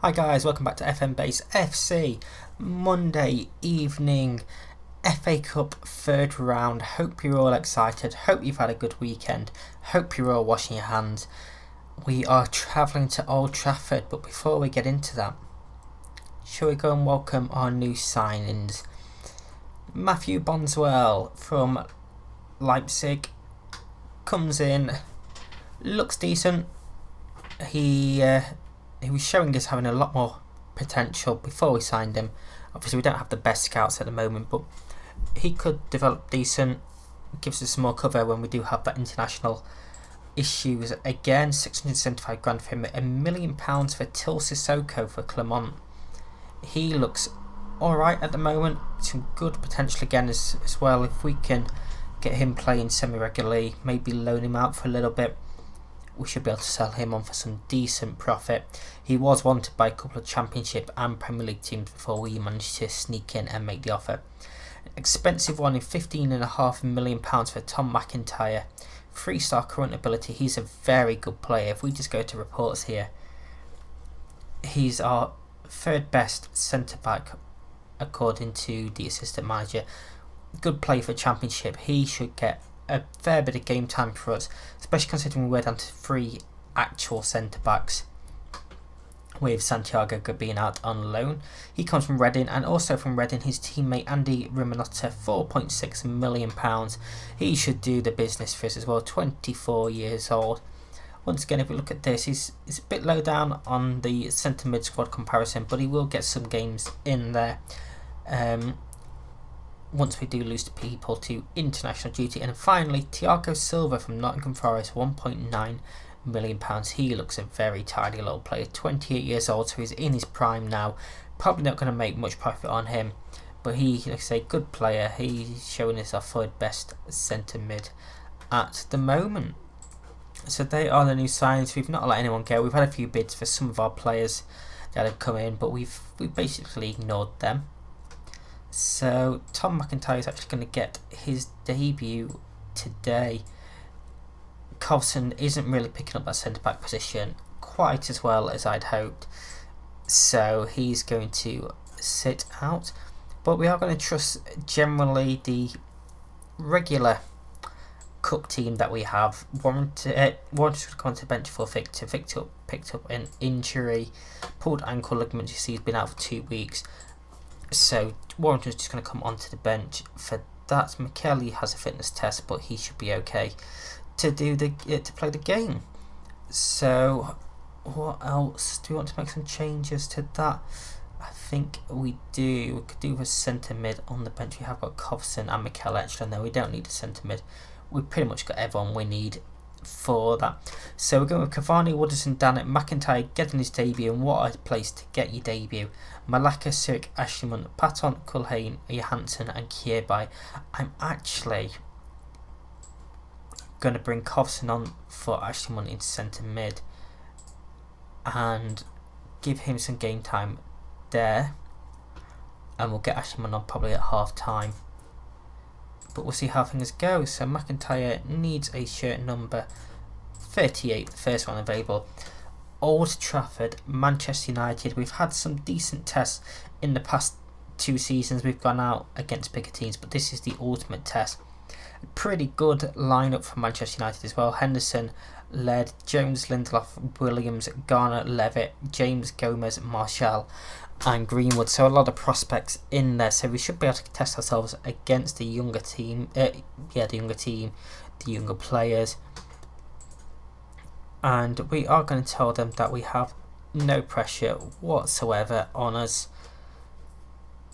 Hi guys, welcome back to FM Base FC. Monday evening FA Cup third round. Hope you're all excited. Hope you've had a good weekend. Hope you're all washing your hands. We are travelling to Old Trafford, but before we get into that, shall we go and welcome our new signings? Matthew Bondswell from Leipzig comes in, looks decent. He was showing us having a lot more potential before we signed him. Obviously we don't have the best scouts at the moment, but he could develop decent, gives us some more cover when we do have that international issues. Again, 675 grand for him, £1 million for Til Sissoko for Clermont. He looks alright at the moment, some good potential again as well. If we can get him playing semi-regularly, maybe loan him out for a little bit, we should be able to sell him on for some decent profit. He was wanted by a couple of Championship and Premier League teams before we managed to sneak in and make the offer. An expensive one in £15.5 million for Tom McIntyre. 3-star current ability. He's a very good player. If we just go to reports here, he's our third best centre back according to the assistant manager. Good play for Championship. He should get a fair bit of game time for us, especially considering we're down to 3 actual centre backs with Santiago being out on loan. He comes from Reading, and also from Reading his teammate Andy Ramanota, £4.6 million. He should do the business for us as well, 24 years old. Once again, if we look at this, he's a bit low down on the centre mid squad comparison, but he will get some games in there once we do lose to people to international duty. And finally, Thiago Silva from Nottingham Forest, £1.9 million. He looks a very tidy little player, 28 years old, so he's in his prime now. Probably not going to make much profit on him, but he, like I say, good player. He's showing us our third best centre mid at the moment. So they are the new signings. We've not let anyone go. We've had a few bids for some of our players that have come in, but we've basically ignored them. So Tom McIntyre is actually going to get his debut today. Kovson isn't really picking up that centre-back position quite as well as I'd hoped, so he's going to sit out. But we are going to trust generally the regular cup team that we have. Warranted to come on to the bench for Victor. Victor picked up an injury, pulled ankle ligament. You see he's been out for 2 weeks, so Warrington's just going to come onto the bench for that. McKelly has a fitness test, but he should be okay to play the game. So what else? Do we want to make some changes to that? I think we do. We could do a centre mid on the bench. We have got Kovson and Mikel extra. No, we don't need a centre mid. We've pretty much got everyone we need for that. So we're going with Cavani, Wooderson, Dannett, McIntyre getting his debut, and what a place to get your debut. Malaka, Sirik, Ashliman, Patton, Culhane, Johansson and Kierby. I'm actually going to bring Kovson on for Ashliman into centre mid and give him some game time there, and we'll get Ashliman on probably at half time, but we'll see how things go. So McIntyre needs a shirt number 38, the first one available. Old Trafford, Manchester United. We've had some decent tests in the past 2 seasons. We've gone out against bigger teams, but this is the ultimate test. A pretty good lineup for Manchester United as well. Henderson led, Jones, Lindelof, Williams, Garner, Levitt, James, Gomez, Martial and Greenwood. So a lot of prospects in there. So we should be able to test ourselves against the younger team. The younger players. And we are going to tell them that we have no pressure whatsoever on us.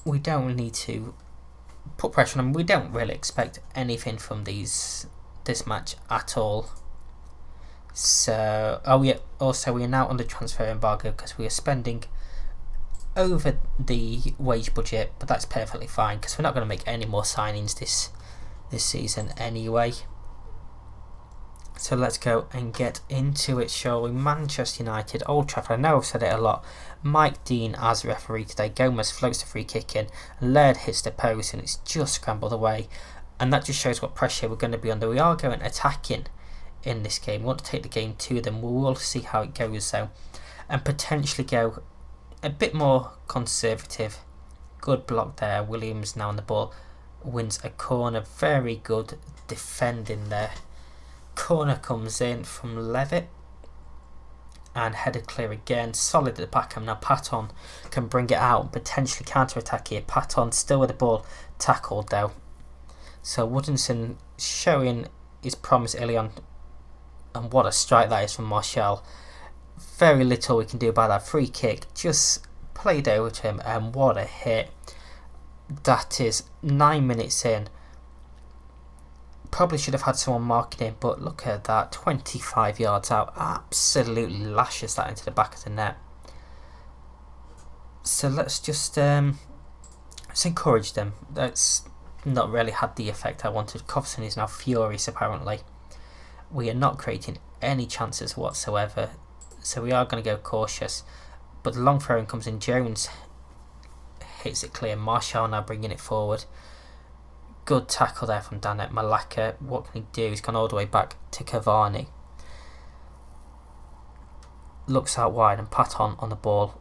We don't need to put pressure on them. We don't really expect anything from this match at all. So, we are now under transfer embargo because we are spending over the wage budget, but that's perfectly fine because we're not going to make any more signings this season anyway. So let's go and get into it, shall we? Manchester United, Old Trafford. I know I've said it a lot. Mike Dean as referee today. Gomez floats the free kick in. Laird hits the post and it's just scrambled away. And that just shows what pressure we're going to be under. We are going attacking in this game. We want to take the game to them. We will see how it goes though. And potentially go a bit more conservative. Good block there. Williams now on the ball. Wins a corner. Very good defending there. Corner comes in from Levitt. And headed clear again. Solid at the back. And now Patton can bring it out. Potentially counter-attack here. Patton still with the ball. Tackled though. So Woodinson showing his promise early on. And what a strike that is from Martial. Very little we can do about that free kick. Just played over to him. And what a hit. That is 9 minutes in. Probably should have had someone marking him, but look at that, 25 yards out, absolutely lashes that into the back of the net. So let's just let's encourage them. That's not really had the effect I wanted. Covson is now furious apparently. We are not creating any chances whatsoever, so we are going to go cautious. But the long throw comes in. Jones hits it clear. Martial now bringing it forward. Good tackle there from Danet Malaka. What can he do? He's gone all the way back to Cavani. Looks out wide and Patton on the ball.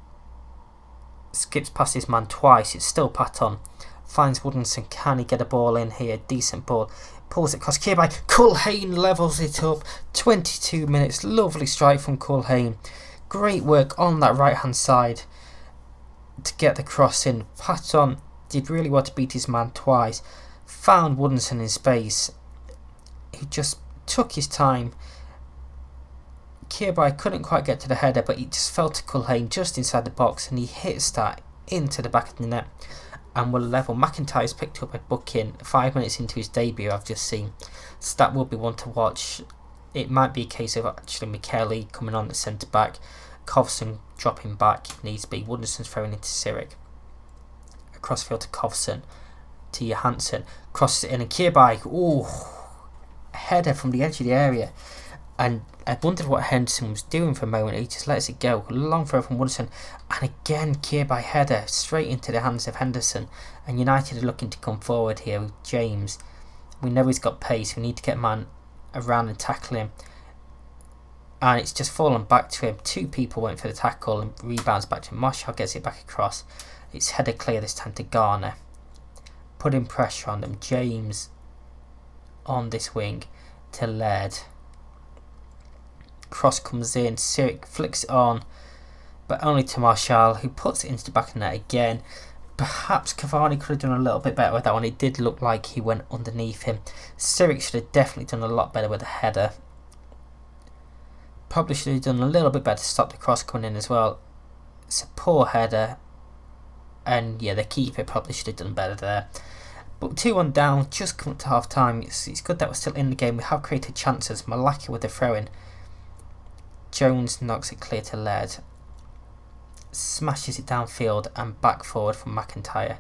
Skips past his man twice. It's still Patton. Finds Woodinson. Can he get a ball in here? Decent ball. Pulls it across. Kirby. Culhane levels it up. 22 minutes. Lovely strike from Culhane. Great work on that right hand side to get the cross in. Patton did really well to beat his man twice. Found Woodinson in space. He just took his time. Kirby couldn't quite get to the header, but he just fell to Culhane just inside the box and he hits that into the back of the net and will level. McIntyre's picked up a booking 5 minutes into his debut, I've just seen. So that will be one to watch. It might be a case of actually Michele coming on at centre back, Covson dropping back if needs be. Woodinson's throwing into Sirik. Across field to Covson. To Johansson, crosses it in and Kirby, header from the edge of the area, and I wondered what Henderson was doing for a moment. He just lets it go. Long throw from Woodinson, and again Kirby header straight into the hands of Henderson. And United are looking to come forward here with James. We know he's got pace. We need to get a man around and tackle him, and it's just fallen back to him. Two people went for the tackle and rebounds back to him. Martial gets it back across. It's headed clear this time to Garner. Putting pressure on them. James on this wing to Laird. Cross comes in. Sirik flicks it on, but only to Martial, who puts it into the back of the net again. Perhaps Cavani could have done a little bit better with that one. It did look like he went underneath him. Sirik should have definitely done a lot better with the header. Probably should have done a little bit better to stop the cross coming in as well. It's a poor header. And yeah, the keeper probably should have done better there. But 2-1 down, just come up to half time. It's good that we're still in the game. We have created chances. Malaki with the throw in. Jones knocks it clear to Laird. Smashes it downfield and back forward from McIntyre.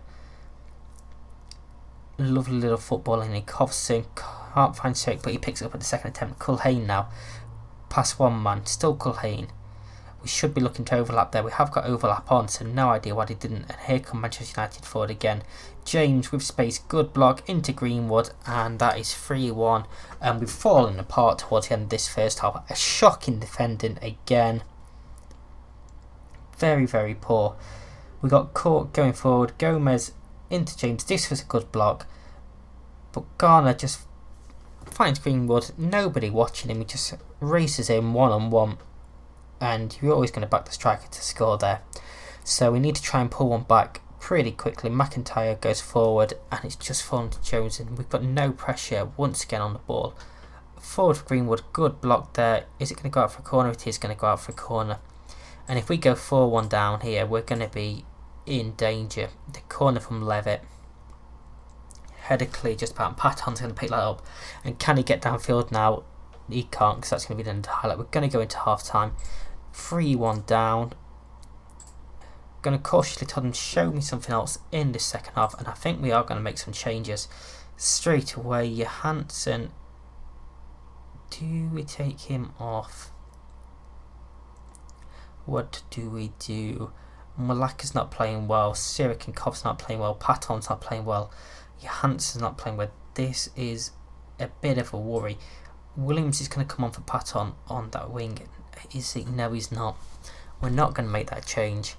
Lovely little footballing in. Covson can't find Sirik, but he picks it up at the second attempt. Culhane now. Past one man. Still Culhane. We should be looking to overlap there. We have got overlap on, so no idea why they didn't. And here come Manchester United forward again. James with space, good block into Greenwood, and that is 3-1. And we've fallen apart towards the end of this first half. A shocking defending again. Very, very poor. We got caught going forward. Gomez into James. This was a good block, but Garner just finds Greenwood. Nobody watching him. He just races in one-on-one. And you're always going to back the striker to score there. So we need to try and pull one back pretty quickly. McIntyre goes forward and it's just fallen to Jones, and we've got no pressure once again on the ball. Forward for Greenwood, good block there. Is it going to go out for a corner? It is going to go out for a corner. And if we go 4-1 down here, we're going to be in danger. The corner from Levitt. Header clear just about. Patton's going to pick that up. And can he get downfield now? He can't, because that's going to be the end of the highlight. We're going to go into half time. 3-1 down. Going to cautiously tell them, show me something else in this second half, and I think we are going to make some changes straight away. Johansson, do we take him off? What do we do? Malaka's not playing well. Sirik and Cobb's not playing well. Patton's not playing well. Johansson's not playing well. This is a bit of a worry. Williams is going to come on for Patton on that wing. Is he? No, he's not. We're not going to make that change.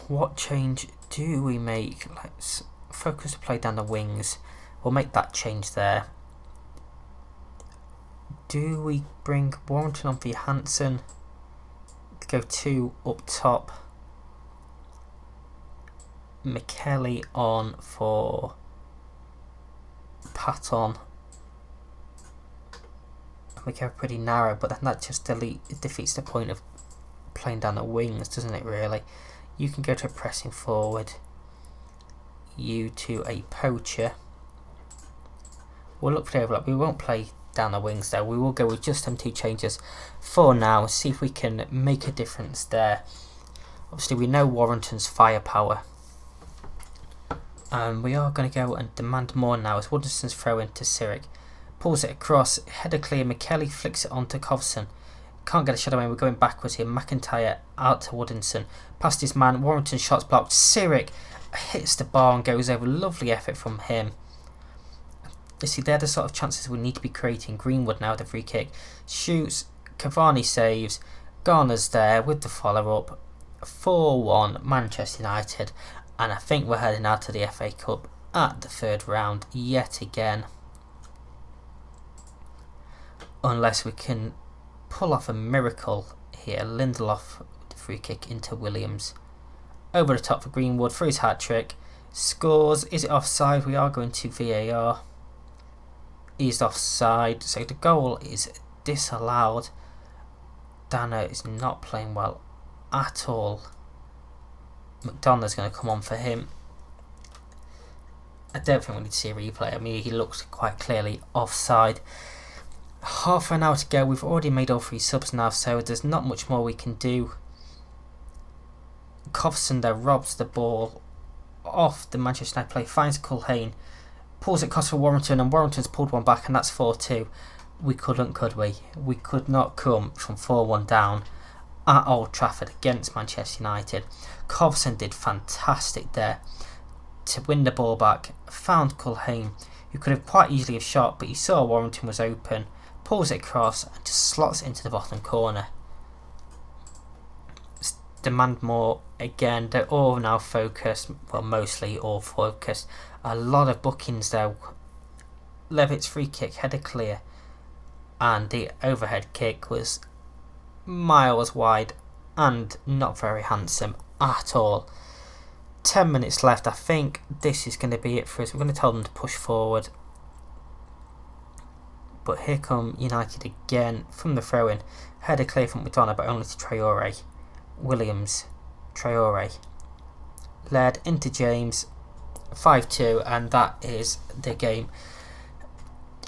What change do we make? Let's focus to play down the wings. We'll make that change there. Do we bring Warrington on for Johansson? Go 2 up top. McKelly on for Patton. We go pretty narrow, but then that just defeats the point of playing down the wings, doesn't it really? You can go to a pressing forward. You to a poacher. We'll look for the overlap. We won't play down the wings though. We will go with just them 2 changes for now. See if we can make a difference there. Obviously we know Warrington's firepower. We are going to go and demand more now as Woodison's throw into Sirik. Pulls it across, header clear, McKelly flicks it onto Kovson. Can't get a shot away, we're going backwards here. McIntyre out to Woodinson. Past his man, Warrington shots blocked. Sirik hits the bar and goes over. Lovely effort from him. You see, they're the sort of chances we need to be creating. Greenwood now with the free kick. Shoots, Cavani saves. Garner's there with the follow-up. 4-1 Manchester United. And I think we're heading out to the FA Cup at the 3rd round yet again. Unless we can pull off a miracle here. Lindelof with the free kick into Williams. Over the top for Greenwood for his hat-trick. Scores. Is it offside? We are going to VAR. He's offside. So the goal is disallowed. Dana is not playing well at all. McDonough's going to come on for him. I don't think we need to see a replay. I mean, he looks quite clearly offside. Half an hour to go. We've already made all 3 subs now, so there's not much more we can do. Kovson there robs the ball off the Manchester United play, finds Culhane, pulls it across for Warrington, and Warrington's pulled one back, and that's 4-2. We couldn't, could we? We could not come from 4-1 down at Old Trafford against Manchester United. Kovson did fantastic there to win the ball back, found Culhane, who could have quite easily have shot, but he saw Warrington was open, pulls it across and just slots it into the bottom corner. Demand more again. They're all now focused, well, mostly all focused. A lot of bookings though. Levitt's free kick, header clear, and the overhead kick was miles wide and not very handsome at all. 10 minutes left. I think this is going to be it for us. We're going to tell them to push forward. But here come United again from the throw-in. Header clear from Madonna, but only to Traore. Williams, Traore. Led into James. 5-2, and that is the game.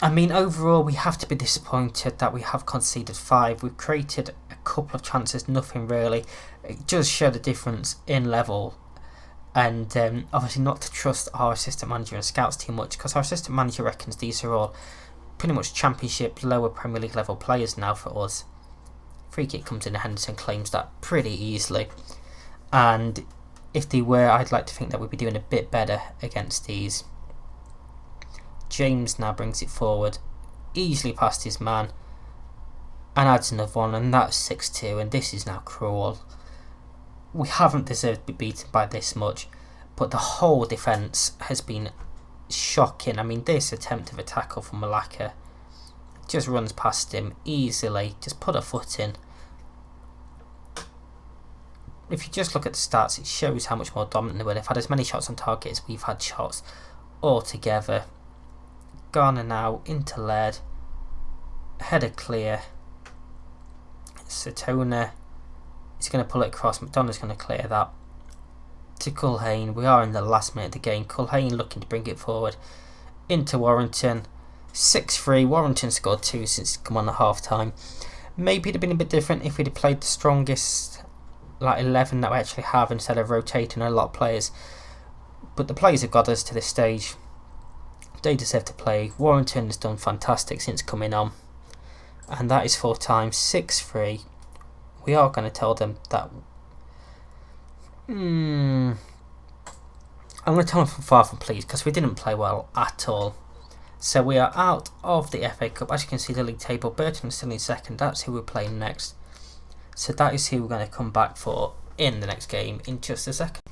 I mean, overall, we have to be disappointed that we have conceded 5. We've created a couple of chances, nothing really. It does show the difference in level. And obviously not to trust our assistant manager and scouts too much, because our assistant manager reckons these are all pretty much Championship, lower Premier League level players now for us. Free kick comes in, Henderson claims that pretty easily. And if they were, I'd like to think that we'd be doing a bit better against these. James now brings it forward, easily past his man, and adds another one, and that's 6-2, and this is now cruel. We haven't deserved to be beaten by this much, but the whole defence has been shocking. I mean, this attempt of a tackle from Malacca just runs past him easily, just put a foot in. If you just look at the stats, it shows how much more dominant they were. They've had as many shots on target as we've had shots altogether. Garner now into Laird. Header clear. Satona is going to pull it across. McDonough's going to clear that. To Culhane. We are in the last minute of the game. Culhane looking to bring it forward. Into Warrington. 6-3. Warrington scored 2 since come on at half time. Maybe it'd have been a bit different if we'd have played the strongest 11 that we actually have instead of rotating a lot of players. But the players have got us to this stage. They deserve to play. Warrington has done fantastic since coming on. And that is 4 times. 6-3. We are going to tell them that... I'm going to tell them from far from pleased, because we didn't play well at all. So we are out of the FA Cup. As you can see, the league table, Burton is still in second. That's who we're playing next. So that is who we're going to come back for in the next game in just a second.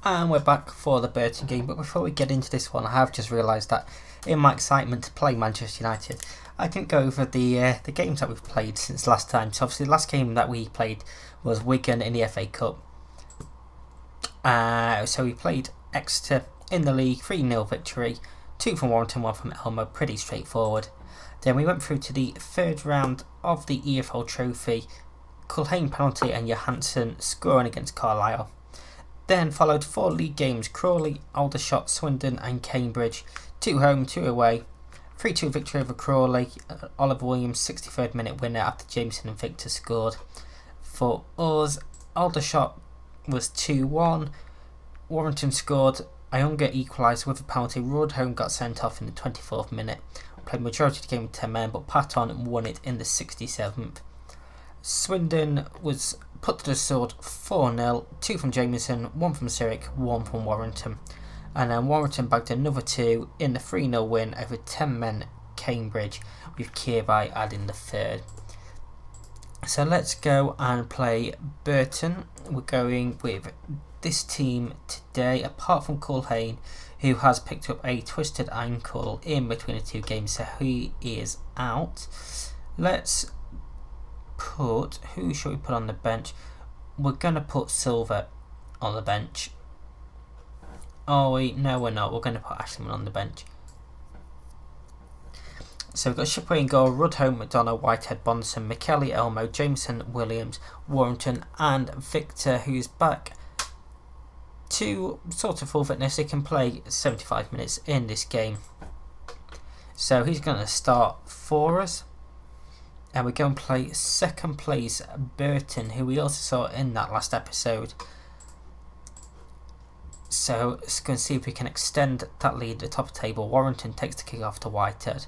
And we're back for the Burton game, but before we get into this one, I have just realised that in my excitement to play Manchester United, I didn't go over the games that we've played since last time. So obviously the last game that we played was Wigan in the FA Cup. So we played Exeter in the league, 3-0 victory, 2 from Warrington, 1 from Elmo, pretty straightforward. Then we went through to the third round of the EFL Trophy, Culhane penalty and Johansson scoring against Carlisle. Then followed 4 league games, Crawley, Aldershot, Swindon and Cambridge, 2 home, 2 away, 3-2 victory over Crawley, Oliver Williams 63rd minute winner after Jameson and Victor scored. For us, Aldershot was 2-1, Warrington scored, Ayunga equalised with a penalty, Rudhome got sent off in the 24th minute, played majority of the game with 10 men but Patton won it in the 67th. Swindon was put to the sword 4-0, 2 from Jameson, 1 from Cyric, 1 from Warrington. And then Warrington bagged another 2 in the 3-0 win over 10 men Cambridge, with Kirby adding the third. So let's go and play Burton. We're going with this team today, apart from Culhane, who has picked up a twisted ankle in between the 2 games, so he is out. Let's put, who should we put on the bench? We're going to put Silver on the bench. Oh wait, no we're not, we're going to put Ashman on the bench. So we've got Shipway in goal, Rudhome, McDonough, Whitehead, Bonson, McKelly, Elmo, Jameson, Williams, Warrington and Victor, who's back to sort of full fitness. He can play 75 minutes in this game. So he's going to start for us. And we're going to play second place Burton, who we also saw in that last episode. So let's go and see if we can extend that lead at the top of the table. Warrington takes the kick off to Whitehead,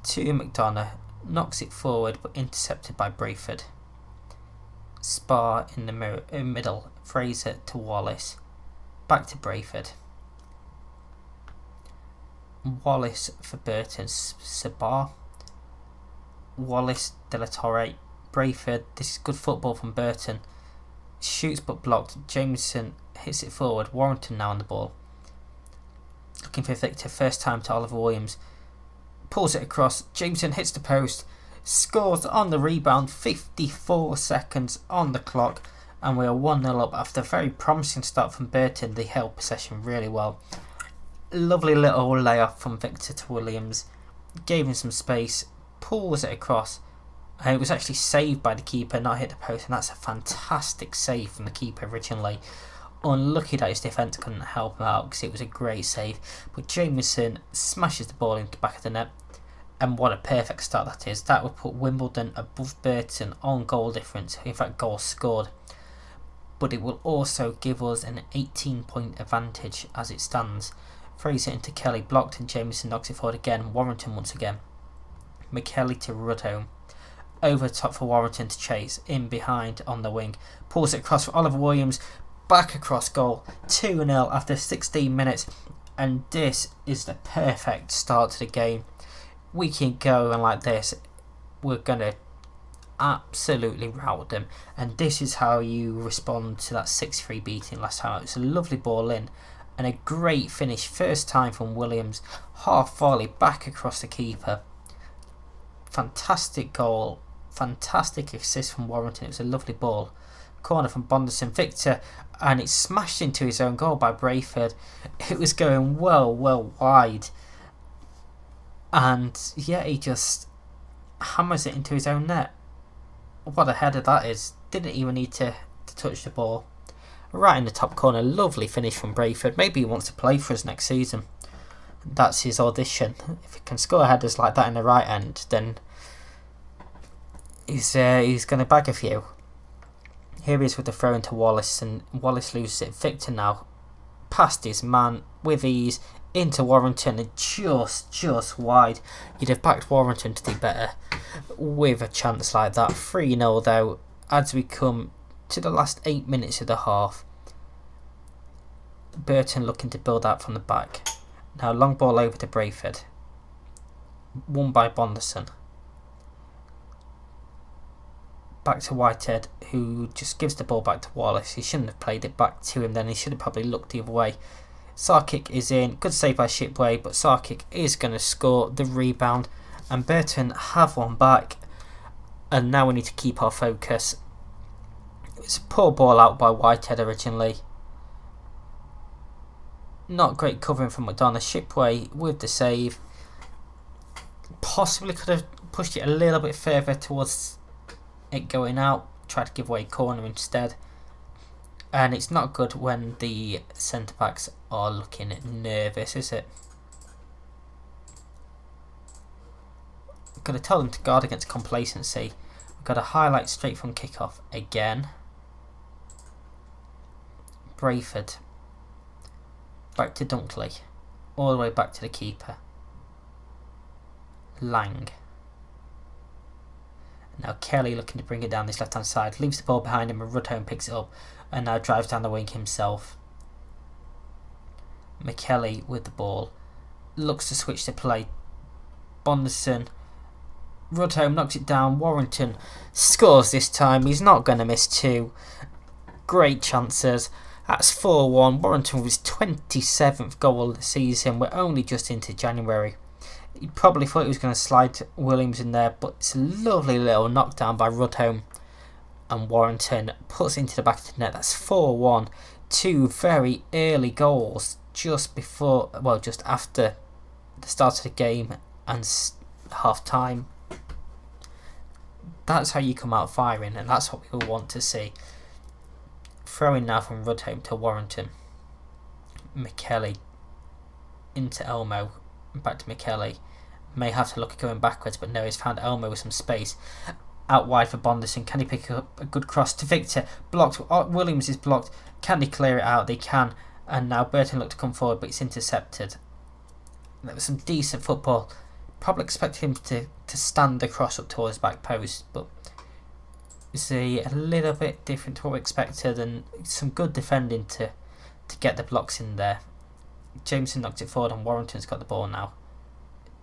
to McDonough, knocks it forward but intercepted by Brayford. Spar in the middle, Fraser to Wallace, back to Brayford. Wallace for Burton, Sabar, Wallace, De La Torre, Brayford. This is good football from Burton. Shoots but blocked. Jameson hits it forward. Warrington now on the ball. Looking for Victor. First time to Oliver Williams. Pulls it across. Jameson hits the post. Scores on the rebound. 54 seconds on the clock. And we are 1-0 up after a very promising start from Burton. They held possession really well. Lovely little layoff from Victor to Williams. Gave him some space. Pulls it across. It was actually saved by the keeper, not hit the post, and that's a fantastic save from the keeper originally. Unlucky that his defence couldn't help him out because it was a great save. But Jameson smashes the ball into the back of the net, and what a perfect start that is. That would put Wimbledon above Burton on goal difference, in fact goals scored. But it will also give us an 18-point advantage as it stands. Fraser into Kelly, blocked, and Jameson knocks it forward again. Warrington once again. McKelly to Rudhome. Over top for Warrington to chase, in behind on the wing, pulls it across for Oliver Williams, back across goal, 2-0 after 16 minutes, and this is the perfect start to the game. We keep going like this, we're going to absolutely rout them, and this is how you respond to that 6-3 beating last time. It's a lovely ball in, and a great finish, first time from Williams, half volley back across the keeper. Fantastic goal, fantastic assist from Warrington. It was a lovely ball. Corner from Bonderson, Victor, and it's smashed into his own goal by Brayford. It was going well wide, and yeah, he just hammers it into his own net. What a header that is. Didn't even need to touch the ball. Right in the top corner, lovely finish from Brayford. Maybe he wants to play for us next season. That's his audition. If he can score headers like that in the right end, then he's going to bag a few. Here he is with the throw into Wallace, and Wallace loses it. Victor now past his man with ease into Warrington, and just wide. You'd have backed Warrington to do better with a chance like that. 3-0 though as we come to the last 8 minutes of the half. Burton looking to build out from the back. Now long ball over to Brayford. Won by Bonderson. back to Whitehead, who just gives the ball back to Wallace. He shouldn't have played it back to him then. He should have probably looked the other way. Sarkic is in. Good save by Shipway, but Sarkic is going to score the rebound. And Burton have one back. And now we need to keep our focus. It's a poor ball out by Whitehead originally. Not great covering from McDonough. Shipway with the save. Possibly could have pushed it a little bit further towards it going out. Tried to give away corner instead. And it's not good when the centre backs are looking nervous, is it? I've got to tell them to guard against complacency. We've got a highlight straight from kickoff again. Brayford. Back to Dunkley. All the way back to the keeper. Lang. Now Kelly looking to bring it down this left hand side. Leaves the ball behind him and Rudhome picks it up. And now drives down the wing himself. McKelly with the ball. Looks to switch the play. Bonderson. Rudhome knocks it down. Warrington scores this time. He's not going to miss two. Great chances. That's 4-1. Warrington with his 27th goal of the season. We're only just into January. He probably thought he was going to slide Williams in there, but it's a lovely little knockdown by Rudhome. And Warrington puts it into the back of the net. That's 4-1. Two very early goals just after the start of the game and half time. That's how you come out firing, and that's what we all want to see. Throwing now from Rudhome to Warrington. McKelly into Elmo. Back to McKelly. May have to look at going backwards, but no, he's found Elmo with some space. Out wide for Bonderson. Can he pick up a good cross to Victor? Blocked. Williams is blocked. Can they clear it out? They can. And now Burton looked to come forward, but it's intercepted. That was some decent football. Probably expected him to stand across up towards back post, but it's a little bit different to what we expected, and some good defending to get the blocks in there. Jameson knocked it forward and Warrington's got the ball now.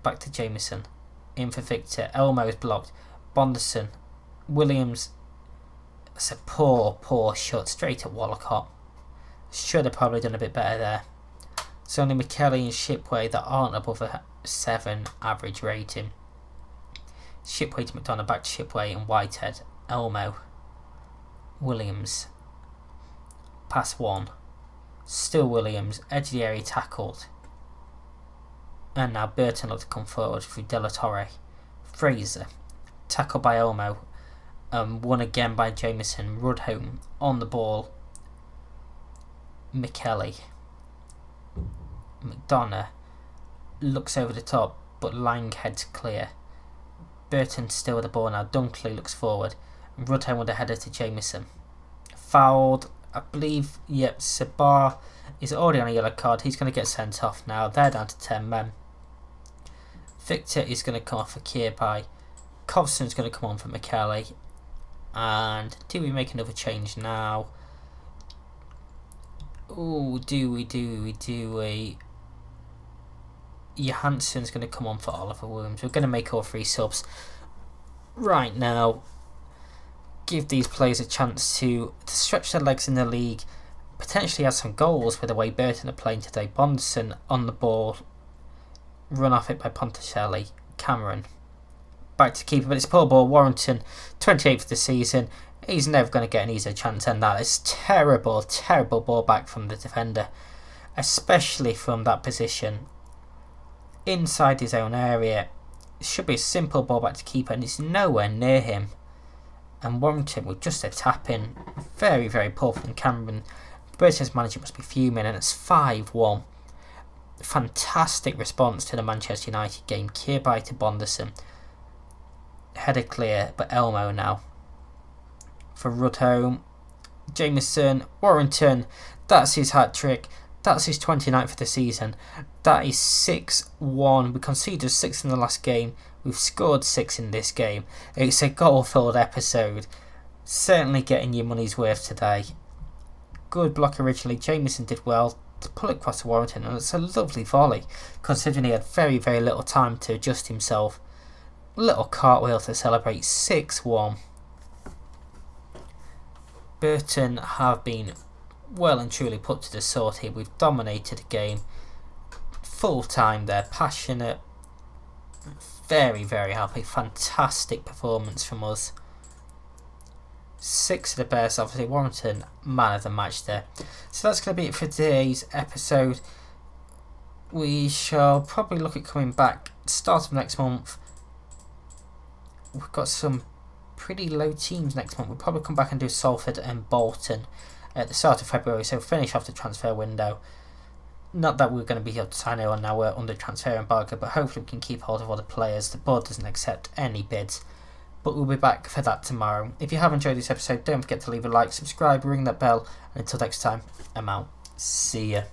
Back to Jameson. In for Victor. Elmo is blocked. Bonderson. Williams. It's a poor shot straight at Wallacott. Should have probably done a bit better there. It's only McKelly and Shipway that aren't above a 7 average rating. Shipway to McDonough, back to Shipway and Whitehead. Elmo. Williams. Pass 1. Still Williams. Edge of the area tackled. And now Burton looked to come forward through De La Torre. Fraser. Tackled by Elmo. Won again by Jameson. Rudhome on the ball. McKelly. McDonough looks over the top, but Lang heads clear. Burton still with the ball now. Dunkley looks forward. Rudhome with a header to Jameson. Fouled, I believe. Yep, Sabar is already on a yellow card. He's going to get sent off now. They're down to 10 men. Victor is going to come off for Kirby. Cobson's going to come on for McKelly. And do we make another change now? Oh, do we? Johansson's going to come on for Oliver Williams. We're going to make all 3 subs right now. Give these players a chance to stretch their legs in the league. Potentially have some goals with the way Burton are playing today. Bonderson on the ball. Run off it by Ponticelli. Cameron. Back to keeper, but it's poor ball. Warrington, 28th of the season. He's never going to get an easier chance than that. It's terrible ball back from the defender. Especially from that position. Inside his own area. It should be a simple ball back to keeper, and it's nowhere near him. And Warrington with just a tap in. Very, very poor from Cameron. Burton's manager must be fuming, and it's 5-1. Fantastic response to the Manchester United game. Kirby to Bonderson. Header clear, but Elmo now. For Rudhome. Jameson. Warrington. That's his hat-trick. That's his 29th for the season. That is 6-1. We conceded 6 in the last game. We've scored 6 in this game. It's a goal-filled episode. Certainly getting your money's worth today. Good block originally. Jameson did well to pull it across to Warrington, and it's a lovely volley, considering he had very, very little time to adjust himself. Little cartwheel to celebrate. 6-1. Burton have been well and truly put to the sword here. We've dominated the game. Full time there, passionate. Very, very happy. Fantastic performance from us. 6 of the best, obviously Warrington, man of the match there. So that's going to be it for today's episode. We shall probably look at coming back start of next month. We've got some pretty low teams next month. We'll probably come back and do Salford and Bolton at the start of February, so finish off the transfer window. Not that we're going to be able to sign anyone now, we're under transfer embargo, but hopefully we can keep hold of all the players. The board doesn't accept any bids, but we'll be back for that tomorrow. If you have enjoyed this episode, don't forget to leave a like, subscribe, ring that bell, and until next time, I'm out. See ya.